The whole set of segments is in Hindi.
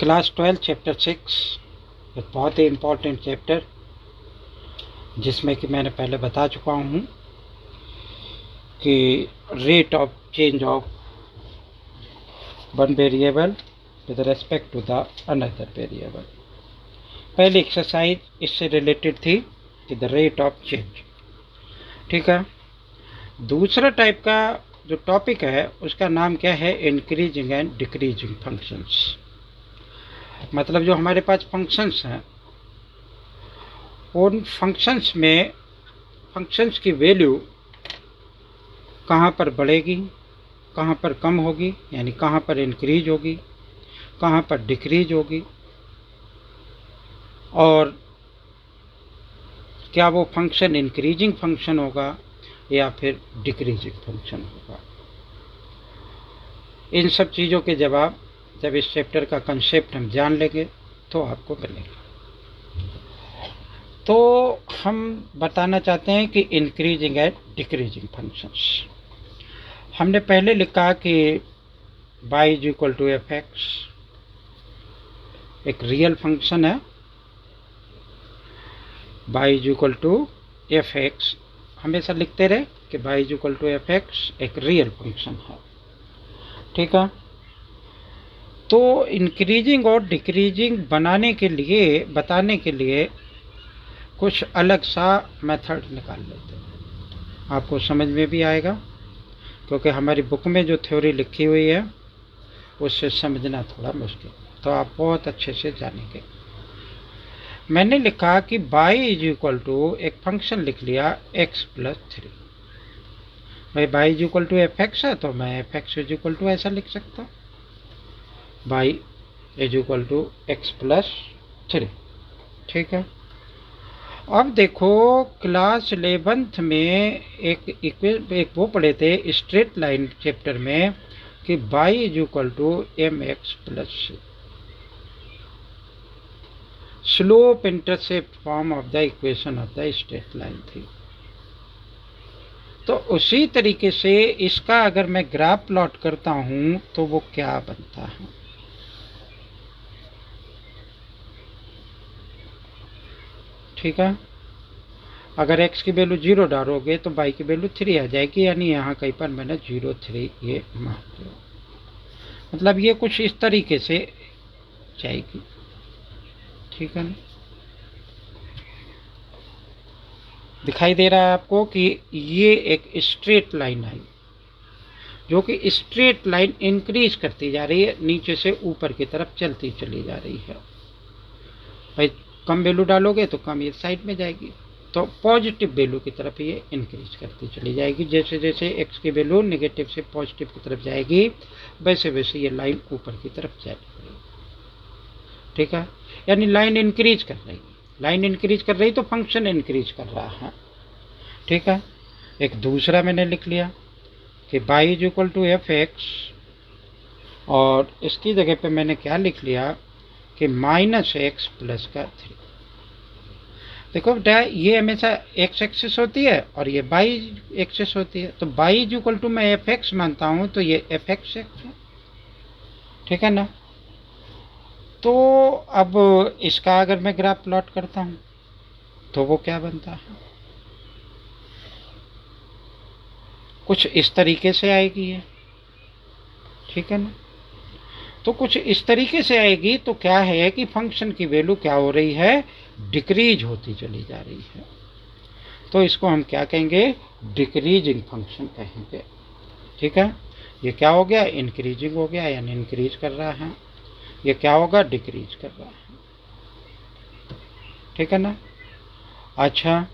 क्लास 12 चैप्टर 6 एक बहुत ही इम्पोर्टेंट चैप्टर जिसमें कि मैंने पहले बता चुका हूँ कि rate of change of one variable with respect to the another variable. पहली एक्सरसाइज इससे रिलेटेड थी कि द रेट ऑफ चेंज। ठीक है। दूसरा टाइप का जो टॉपिक है उसका नाम क्या है, इंक्रीजिंग एंड डिक्रीजिंग फंक्शंस। मतलब जो हमारे पास फंक्शंस हैं उन फंक्शंस में फंक्शंस की वैल्यू कहाँ पर बढ़ेगी, कहाँ पर कम होगी, यानी कहाँ पर इंक्रीज होगी, कहाँ पर डिक्रीज होगी, और क्या वो फंक्शन इंक्रीजिंग फंक्शन होगा या फिर डिक्रीजिंग फंक्शन होगा। इन सब चीज़ों के जवाब जब इस चैप्टर का कंसेप्ट हम जान लेंगे तो आपको मिलेगा। तो हम बताना चाहते हैं कि इंक्रीजिंग एंड डिक्रीजिंग फंक्शंस। हमने पहले लिखा कि y is equal to F X एक रियल फंक्शन है। y is equal to F X हमेशा लिखते रहे कि y is equal to F X एक रियल फंक्शन है। ठीक है। तो इंक्रीजिंग और डिक्रीजिंग बनाने के लिए, बताने के लिए कुछ अलग सा मेथड निकाल लेते हैं, आपको समझ में भी आएगा, क्योंकि हमारी बुक में जो थ्योरी लिखी हुई है उससे समझना थोड़ा मुश्किल, तो आप बहुत अच्छे से जानेंगे। मैंने लिखा कि y इज इक्वल टू एक फंक्शन लिख लिया x प्लस 3। भाई y is equal to F X है तो मैं F X is equal to ऐसा लिख सकता हूँ, y is equal to X plus 3। ठीक है। अब देखो क्लास 11th में एक वो पढ़े थे स्ट्रेट लाइन चैप्टर में कि y is equal to M X plus slope intercept form of the equation of the straight line थी। तो उसी तरीके से इसका अगर मैं ग्राफ प्लॉट करता हूं तो वो क्या बनता है। ठीक है। अगर x की वैल्यू 0 डालोगे तो y की वैल्यू 3 आ जाएगी, यानी यहाँ कहीं पर मैंने 0 3 ये मान लिया। मतलब ये कुछ इस तरीके से जाएगी। ठीक है ना। दिखाई दे रहा है आपको कि ये एक स्ट्रेट लाइन है जो कि स्ट्रेट लाइन इंक्रीज करती जा रही है, नीचे से ऊपर की तरफ चलती चली जा रही है। भाई कम वैल्यू डालोगे तो कम ये साइड में जाएगी, तो पॉजिटिव वैल्यू की तरफ ये इंक्रीज करती चली जाएगी। जैसे जैसे x की वैल्यू नेगेटिव से पॉजिटिव की तरफ जाएगी वैसे वैसे ये लाइन ऊपर की तरफ जाएगी। ठीक है। यानी लाइन इंक्रीज कर रही, लाइन इंक्रीज कर रही तो फंक्शन इंक्रीज कर रहा है। ठीक है। एक दूसरा मैंने लिख लिया कि y is equal to F X, और इसकी जगह पे मैंने क्या लिख लिया कि माइनस एक्स प्लस का 3। देखो बेटा ये हमेशा एक्स एक्सिस होती है और ये वाई एक्सिस होती है, तो वाई इज इक्वल टू मैं एफ एक्स मानता हूँ तो ये एफ एक्स है। ठीक है ना। तो अब इसका अगर मैं ग्राफ प्लॉट करता हूँ तो वो क्या बनता है, कुछ इस तरीके से आएगी ये। ठीक है ना। तो कुछ इस तरीके से आएगी तो क्या है कि फंक्शन की वैल्यू क्या हो रही है, डिक्रीज होती चली जा रही है। तो इसको हम क्या कहेंगे, डिक्रीजिंग फंक्शन कहेंगे। ठीक है। ये क्या हो गया, इंक्रीजिंग हो गया, यानी इंक्रीज कर रहा है। ये क्या होगा, डिक्रीज कर रहा है। ठीक है ना। अच्छा,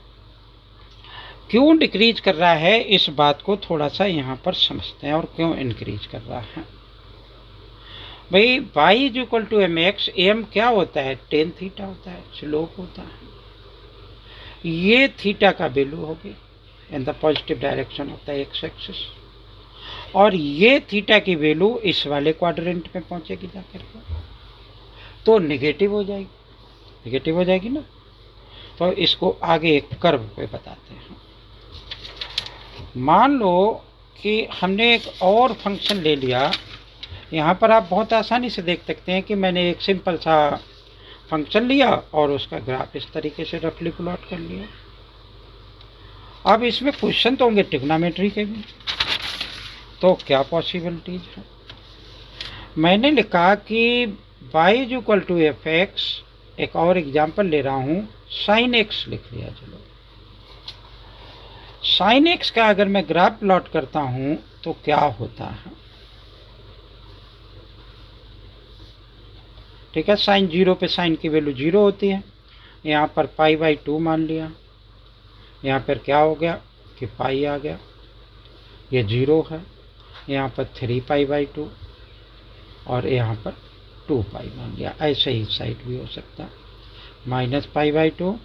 क्यों डिक्रीज कर रहा है इस बात को थोड़ा सा यहाँ पर समझते हैं, और क्यों इंक्रीज कर रहा है। भाई y is equal to M X, M क्या होता है, टेन थीटा होता है, स्लोप होता है। ये थीटा का वैल्यू होगी in the positive direction of the x axis, और ये थीटा की वैल्यू इस वाले क्वाड्रेंट में पहुंचेगी जाकर के, तो निगेटिव हो जाएगी, निगेटिव हो जाएगी ना। तो इसको आगे एक कर्व पे बताते हैं। मान लो कि हमने एक और फंक्शन ले लिया यहाँ पर आप बहुत आसानी से देख सकते हैं कि मैंने एक सिंपल सा फंक्शन लिया और उसका ग्राफ इस तरीके से रफली प्लॉट कर लिया। अब इसमें क्वेश्चन तो होंगे ट्रिग्नोमेट्री के भी, तो क्या पॉसिबिलिटीज है। मैंने लिखा कि y = fx, एक और एग्जाम्पल ले रहा हूँ, sin x लिख लिया। चलो sin x का अगर मैं ग्राफ प्लॉट करता हूँ तो क्या होता है। ठीक है, साइन 0 पे साइन की वैल्यू 0 होती है। यहाँ पर π/2 मान लिया। यहाँ पर क्या हो गया कि पाई आ गया, ये 0 है। यहाँ पर 3π/2 और यहाँ पर 2π मान लिया। ऐसे ही साइड भी हो सकता है, -π/2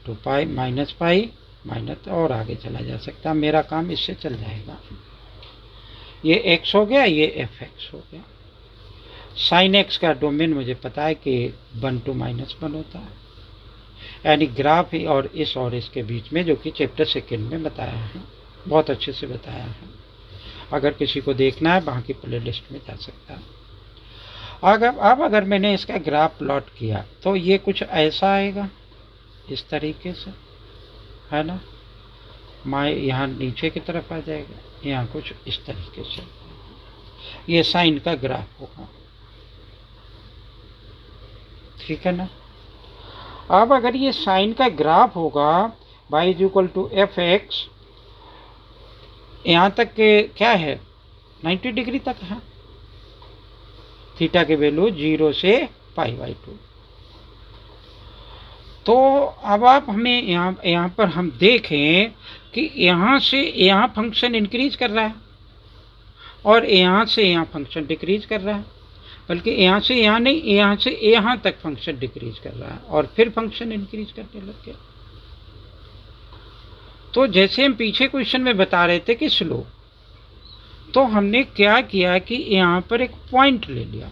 2π -π माइनस, और आगे चला जा सकता है। मेरा काम इससे चल जाएगा। ये x हो गया, ये fx हो गया। साइन x का डोमेन मुझे पता है कि 1 to -1 होता है, यानी ग्राफ और इसके बीच में, जो कि चैप्टर 2 में बताया है, बहुत अच्छे से बताया है। अगर किसी को देखना है वहाँ की प्लेलिस्ट में जा सकता है। अब अगर मैंने इसका ग्राफ प्लॉट किया तो ये कुछ ऐसा आएगा, इस तरीके से, है ना। यहाँ नीचे की तरफ आ जाएगा, यहाँ कुछ इस तरीके से, ये साइन का ग्राफ होगा। ठीक है ना। अब अगर ये साइन का ग्राफ होगा y = fx, यहाँ तक के क्या है 90 डिग्री तक है, थीटा की वैल्यू 0 से π/2। तो अब आप हमें यहाँ पर हम देखें कि यहाँ से यहाँ फंक्शन इंक्रीज कर रहा है और यहाँ से यहाँ फंक्शन डिक्रीज कर रहा है, बल्कि यहाँ से यहाँ नहीं, यहाँ से यहाँ तक फंक्शन डिक्रीज कर रहा है और फिर फंक्शन इंक्रीज करने लग गया। तो जैसे हम पीछे क्वेश्चन में बता रहे थे कि स्लो, तो हमने क्या किया कि यहाँ पर एक पॉइंट ले लिया,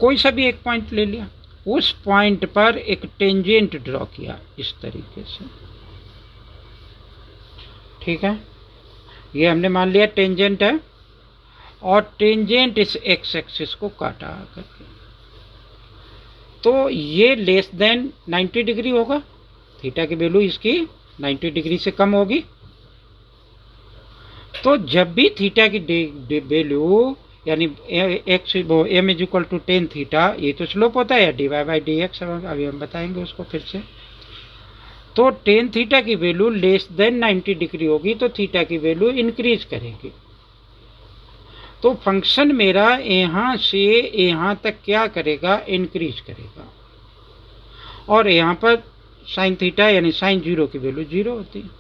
कोई सा भी एक पॉइंट ले लिया, उस पॉइंट पर एक टेंजेंट ड्रॉ किया इस तरीके से। ठीक है, ये हमने मान लिया टेंजेंट है और टेंजेंट इस एक्स एक्सिस को काटा करके, तो ये लेस देन 90 डिग्री होगा, थीटा की वैल्यू इसकी 90 डिग्री से कम होगी। तो जब भी थीटा की वैल्यू यानी एक्स m = tan थीटा, ये तो स्लोप होता है, dy/dx, अभी हम बताएंगे उसको फिर से। तो tan थीटा की वैल्यू लेस देन 90 डिग्री होगी तो थीटा की वैल्यू इंक्रीज करेगी। तो फंक्शन मेरा यहाँ से यहाँ तक क्या करेगा, इंक्रीज करेगा। और यहाँ पर साइन थीटा यानी साइन 0 की वैल्यू 0 होती है।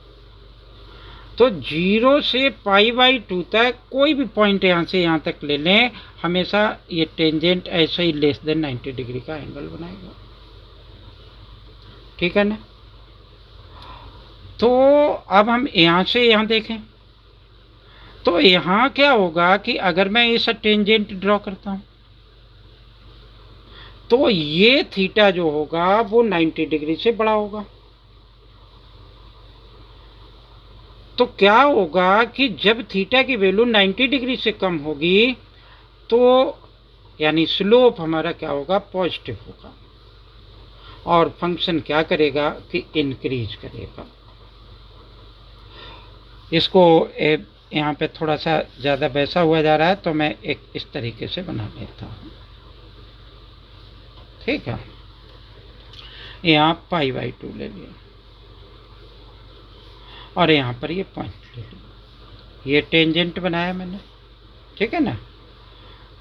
तो 0 से π/2 तक कोई भी पॉइंट यहाँ से यहाँ तक ले लें, हमेशा ये टेंजेंट ऐसे ही लेस देन 90 डिग्री का एंगल बनाएगा। ठीक है ना। तो अब हम यहाँ से यहाँ देखें तो यहाँ क्या होगा कि अगर मैं ऐसा टेंजेंट ड्रॉ करता हूँ तो ये थीटा जो होगा वो 90 डिग्री से बड़ा होगा। तो क्या होगा कि जब थीटा की वैल्यू 90 डिग्री से कम होगी तो यानी स्लोप हमारा क्या होगा, पॉजिटिव होगा और फंक्शन क्या करेगा कि इंक्रीज करेगा। इसको यहाँ पे थोड़ा सा ज़्यादा बैसा हुआ जा रहा है तो मैं एक इस तरीके से बना लेता हूँ। ठीक है, यहाँ π/2 ले लिया और यहाँ पर ये पॉइंट ले लिया, ये टेंजेंट बनाया मैंने। ठीक है ना।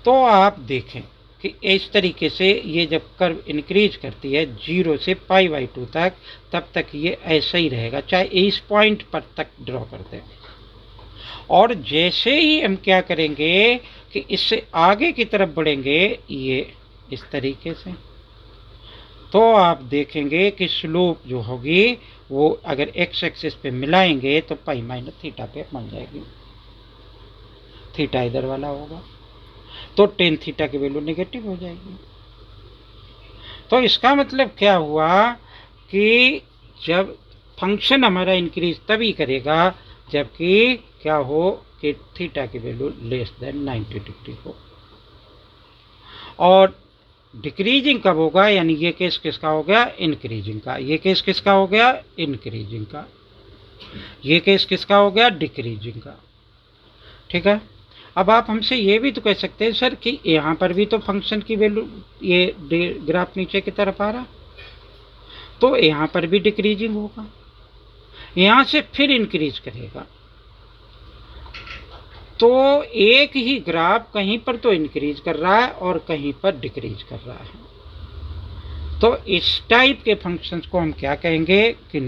तो आप देखें कि इस तरीके से ये जब कर्व इंक्रीज करती है 0 से π/2 तक, तब तक ये ऐसा ही रहेगा, चाहे इस पॉइंट पर तक ड्रॉ कर दें। और जैसे ही हम क्या करेंगे कि इससे आगे की तरफ बढ़ेंगे, ये इस तरीके से, तो आप देखेंगे कि स्लोप जो होगी वो अगर एक्स एक्सिस पे मिलाएंगे तो π - थीटा पे बन जाएगी, थीटा इधर वाला होगा, तो tan थीटा की वैल्यू नेगेटिव हो जाएगी। तो इसका मतलब क्या हुआ कि जब फंक्शन हमारा इंक्रीज तभी करेगा जबकि क्या हो कि थीटा की वैल्यू लेस देन 90 डिग्री हो। और डिक्रीजिंग कब होगा, यानी ये केस किसका हो गया, इंक्रीजिंग का। ये केस किसका हो गया, इंक्रीजिंग का। ये केस किसका हो गया, डिक्रीजिंग का। ठीक है। अब आप हमसे ये भी तो कह सकते हैं सर कि यहाँ पर भी तो फंक्शन की वैल्यू, ये ग्राफ नीचे की तरफ आ रहा, तो यहाँ पर भी डिक्रीजिंग होगा, यहाँ से फिर इंक्रीज करेगा। तो एक ही ग्राफ कहीं पर तो इंक्रीज कर रहा है और कहीं पर डिक्रीज कर रहा है। तो इस टाइप के फंक्शंस को हम क्या कहेंगे कि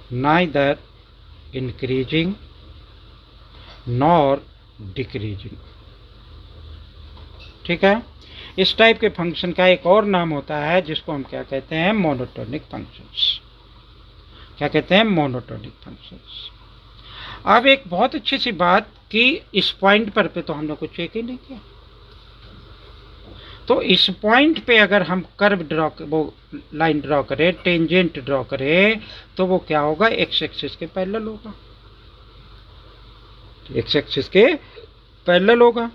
नाइदर इंक्रीजिंग नॉर डिक्रीजिंग। ठीक है। इस टाइप के फंक्शन का एक और नाम होता है जिसको हम क्या कहते हैं, मोनोटोनिक फंक्शंस। क्या कहते हैं, मोनोटोनिक फंक्शंस। अब एक बहुत अच्छी सी बात कि इस पॉइंट पर पे तो हमने कुछ चेक ही नहीं किया, तो इस पॉइंट पे अगर हम कर्व ड्रॉ, वो लाइन ड्रॉ करें, टेंजेंट ड्रॉ करें, तो वो क्या होगा, एक्स एक्सिस के पैरेलल होगा। एक्स एक्सिस के पैरेलल होगा।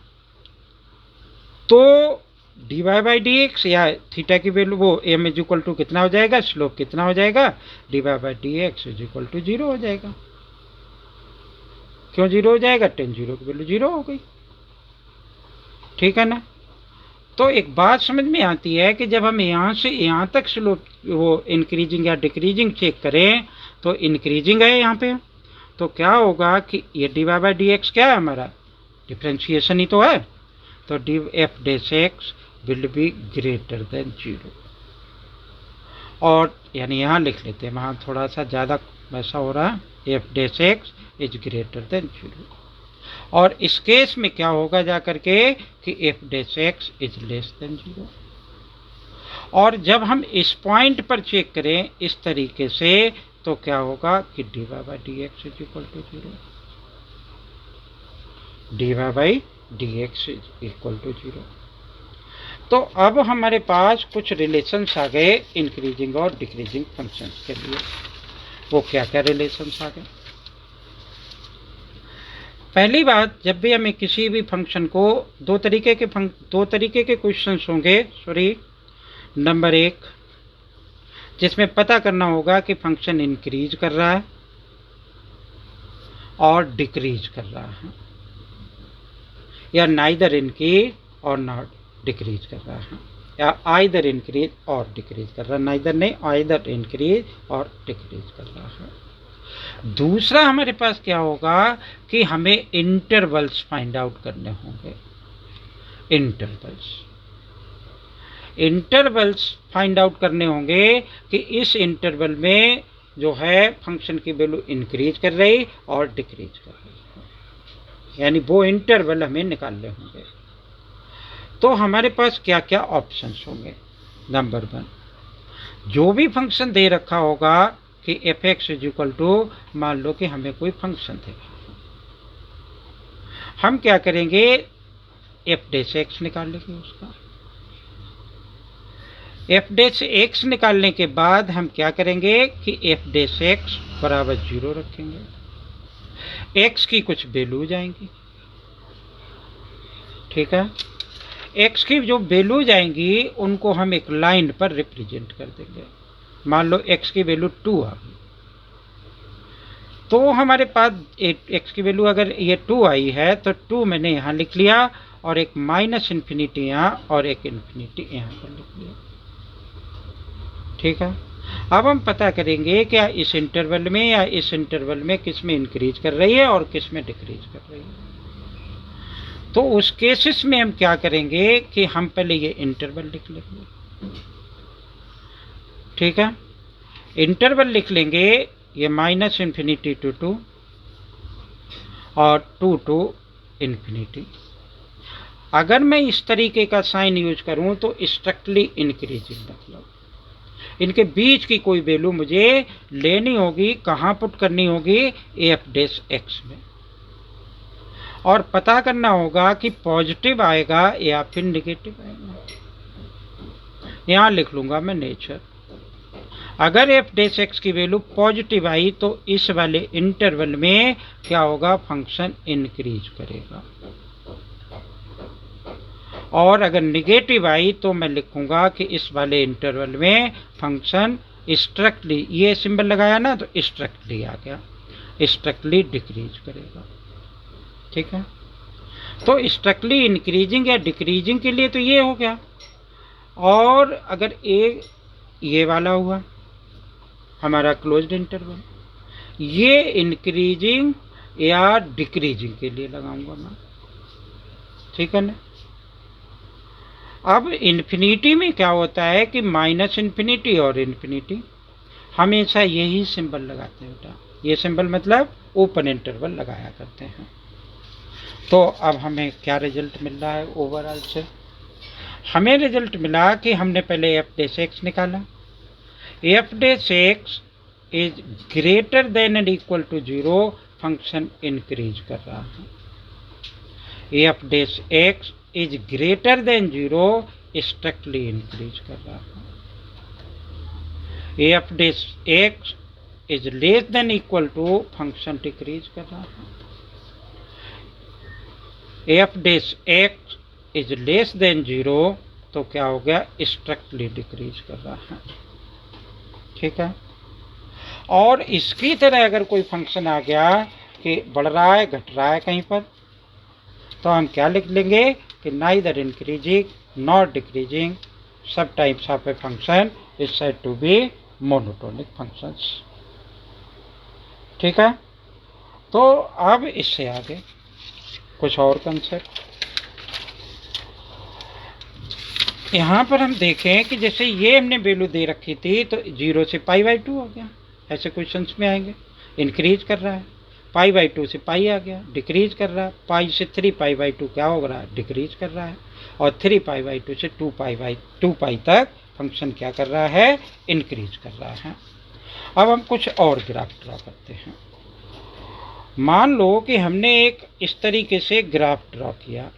तो dy बाई डी एक्स या थीटा की वैल्यू वो m इज इक्वल टू कितना हो जाएगा, स्लोप कितना हो जाएगा, dy by D X is equal to 0 हो जाएगा। क्यों 0 हो जाएगा, टेन 0 की वैल्यू 0 हो गई। ठीक है ना। तो एक बात समझ में आती है कि जब हम यहाँ से यहाँ तक स्लोप वो इंक्रीजिंग या डिक्रीजिंग चेक करें, तो इंक्रीजिंग है यहाँ पे, तो क्या होगा कि ये dy बाई डी एक्स क्या है, हमारा डिफ्रेंशिएशन ही तो है, तो D F dash x will be greater than 0। और यानी यहाँ लिख लेते हैं, वहाँ थोड़ा सा ज़्यादा वैसा हो रहा है, F dash X is greater than 0। और इस केस में क्या होगा जा करके कि F dash X is less than 0। और जब हम इस पॉइंट पर चेक करें इस तरीके से, तो क्या होगा कि dy by D X is equal to 0, dy by D X is equal to 0। तो अब हमारे पास कुछ रिलेशंस आ गए इंक्रीजिंग और डिक्रीजिंग फंक्शंस के लिए। वो क्या क्या रिलेशंस आ गए। पहली बात, जब भी हमें किसी भी फंक्शन को दो तरीके के क्वेश्चंस होंगे, सॉरी, नंबर 1 जिसमें पता करना होगा कि फंक्शन इंक्रीज कर रहा है और डिक्रीज कर रहा है, या नाइदर इंक्रीज और नॉट डिक्रीज कर रहा है, या आइदर इंक्रीज और डिक्रीज कर रहा है, नाइदर नहीं, आइदर इंक्रीज और डिक्रीज कर रहा है। दूसरा हमारे पास क्या होगा कि हमें इंटरवल्स फाइंड आउट करने होंगे। इंटरवल्स फाइंड आउट करने होंगे कि इस इंटरवल में जो है फंक्शन की वैल्यू इंक्रीज कर रही और डिक्रीज कर रही है, यानी वो इंटरवल हमें निकालने होंगे। तो हमारे पास क्या क्या ऑप्शंस होंगे। नंबर 1, जो भी फंक्शन दे रखा होगा कि F X is equal to, मान लो कि हमें कोई फंक्शन दे, हम क्या करेंगे, एफ डैश एक्स निकाल लेंगे उसका। एफ डैश एक्स निकालने के बाद हम क्या करेंगे कि एफ डैश एक्स बराबर 0 रखेंगे, एक्स की कुछ वैल्यू जाएंगी। ठीक है। एक्स की जो वैल्यू जाएंगी उनको हम एक लाइन पर रिप्रेजेंट कर देंगे। मान लो एक्स की वैल्यू 2 आ गई, तो हमारे पास एक्स की वैल्यू अगर ये 2 आई है तो 2 मैंने यहाँ लिख लिया, और एक माइनस इन्फिनिटी यहाँ और एक इन्फिनिटी यहाँ पर लिख लिया। ठीक है। अब हम पता करेंगे क्या इस इंटरवल में या इस इंटरवल में किस में इंक्रीज कर रही है और किस में डिक्रीज कर रही है। तो उस केसेस में हम क्या करेंगे कि हम पहले ये इंटरवल लिख लेंगे। ठीक है। इंटरवल लिख लेंगे, ये माइनस इन्फिनिटी टू 2 और 2 टू इन्फिनिटी। अगर मैं इस तरीके का साइन यूज करूं तो स्ट्रिक्टली इंक्रीजिंग, मतलब इनके बीच की कोई वैल्यू मुझे लेनी होगी, कहाँ पुट करनी होगी, एफ डैश एक्स में, और पता करना होगा कि पॉजिटिव आएगा या फिर निगेटिव आएगा। यहाँ लिख लूँगा मैं नेचर। अगर एफ डैश एक्स की वैल्यू पॉजिटिव आई तो इस वाले इंटरवल में क्या होगा, फंक्शन इंक्रीज करेगा। और अगर निगेटिव आई तो मैं लिखूंगा कि इस वाले इंटरवल में फंक्शन स्ट्रिक्टली, ये सिंबल लगाया ना तो स्ट्रिक्टली आ गया, स्ट्रिक्टली डिक्रीज करेगा। ठीक है, तो स्ट्रिक्टली इंक्रीजिंग या डिक्रीजिंग के लिए तो ये हो गया। और अगर ये वाला हुआ हमारा क्लोज्ड इंटरवल, ये इंक्रीजिंग या डिक्रीजिंग के लिए लगाऊंगा मैं। ठीक है ना। अब इन्फिनिटी में क्या होता है कि माइनस इन्फिनिटी और इन्फिनिटी हमेशा यही सिंबल लगाते हैं बेटा, ये सिंबल मतलब ओपन इंटरवल लगाया करते हैं। तो अब हमें क्या रिजल्ट मिल रहा है ओवरऑल से, हमें रिजल्ट मिला कि हमने पहले एफ डैश एक्स निकाला, F dash X is greater than and equal to 0, function increase कर रहा है। F dash X is greater than 0, strictly increase कर रहा है। F dash X is less than equal to, function decrease कर रहा है। F dash X is less than 0 तो क्या हो गया, स्ट्रिक्टली डिक्रीज कर रहा है। ठीक है। और इसकी तरह अगर कोई फंक्शन आ गया कि बढ़ रहा है घट रहा है कहीं पर, तो हम क्या लिख लेंगे कि नाइदर इंक्रीजिंग नॉट डिक्रीजिंग सब types of a function is said to be monotonic functions. ठीक है। तो अब इससे आगे कुछ और कंसेप्ट यहाँ पर हम देखें कि जैसे ये हमने वैल्यू दे रखी थी तो 0 से π/2 हो गया, ऐसे क्वेश्चंस में आएंगे। इंक्रीज कर रहा है, π/2 से पाई आ गया, डिक्रीज कर रहा है, पाई से 3π/2 क्या हो रहा है, डिक्रीज कर रहा है, और 3π/2 से 2π तक फंक्शन क्या कर रहा है, इंक्रीज कर रहा है। अब हम कुछ और ग्राफ ड्रा करते हैं। मान लो कि हमने एक इस तरीके से ग्राफ ड्रा किया।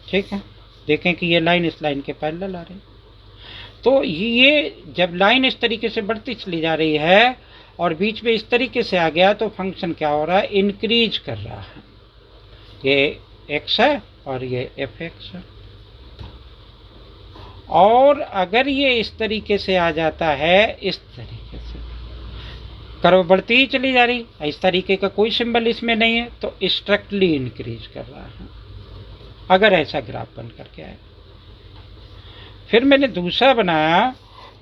ठीक है, देखें कि ये लाइन इस लाइन के पैरेलल आ रही, तो ये जब लाइन इस तरीके से बढ़ती चली जा रही है और बीच में इस तरीके से आ गया तो फंक्शन क्या हो रहा है, इंक्रीज कर रहा है। ये x है और ये f(x) है। और अगर ये इस तरीके से आ जाता है, इस तरीके से कर्व बढ़ती ही चली जा रही, इस तरीके का कोई सिंबल इसमें नहीं है, तो स्ट्रिक्टली इंक्रीज कर रहा है अगर ऐसा ग्राफ बन करके आए। फिर मैंने दूसरा बनाया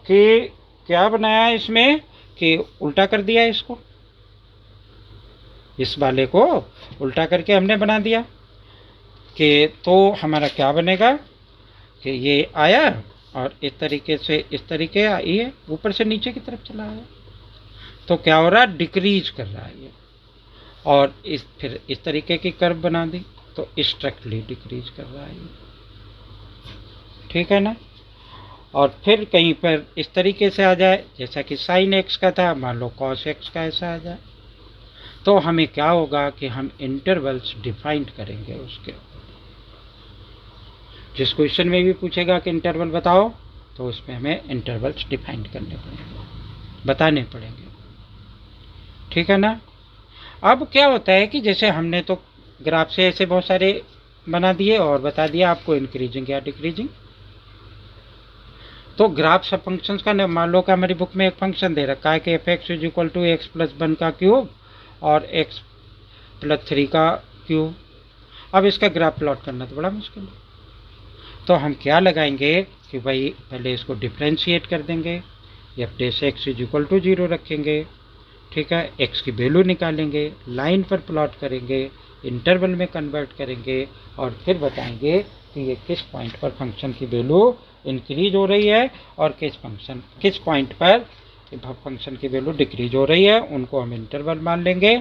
कि क्या बनाया इसमें कि उल्टा कर दिया, इसको इस वाले को उल्टा करके हमने बना दिया कि तो हमारा क्या बनेगा कि ये आया और इस तरीके से इस तरीके आई है, ऊपर से नीचे की तरफ चला है, तो क्या हो रहा है, डिक्रीज कर रहा है ये। और फिर इस तरीके की कर्व बना दी तो स्ट्रिक्टली डिक्रीज कर रहा है ये। ठीक है ना। और फिर कहीं पर इस तरीके से आ जाए, जैसा कि साइन एक्स का था, मान लो कॉस एक्स का ऐसा आ जाए, तो हमें क्या होगा कि हम इंटरवल्स डिफाइंड करेंगे उसके। जिस क्वेश्चन में भी पूछेगा कि इंटरवल बताओ, तो उसमें हमें इंटरवल्स डिफाइंड करने पड़ेंगे, बताने पड़ेंगे। ठीक है ना। अब क्या होता है कि जैसे हमने तो ग्राफ से ऐसे बहुत सारे बना दिए और बता दिया आपको इंक्रीजिंग या डिक्रीजिंग। तो ग्राफ सब फंक्शंस का, मान लो कि हमारी बुक में एक फंक्शन दे रखा है कि f(x) = x+1 का क्यूब और x+3 का क्यूब। अब इसका ग्राफ प्लॉट करना तो बड़ा मुश्किल है, तो हम क्या लगाएंगे कि भाई पहले इसको डिफ्रेंशिएट कर देंगे, f(x) = 0 रखेंगे। ठीक है, x की वैल्यू निकालेंगे, लाइन पर प्लॉट करेंगे, इंटरवल में कन्वर्ट करेंगे और फिर बताएंगे कि ये किस पॉइंट पर फंक्शन की वैल्यू इंक्रीज हो रही है और किस पॉइंट पर फंक्शन की वैल्यू डिक्रीज हो रही है, उनको हम इंटरवल मान लेंगे।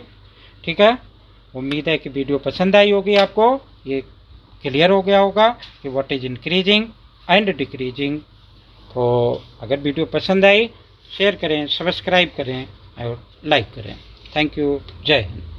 ठीक है, उम्मीद है कि वीडियो पसंद आई होगी, आपको ये क्लियर हो गया होगा कि what is increasing and decreasing. तो अगर वीडियो पसंद आई शेयर करें, सब्सक्राइब करें और लाइक करें। Thank you. जय हिंद।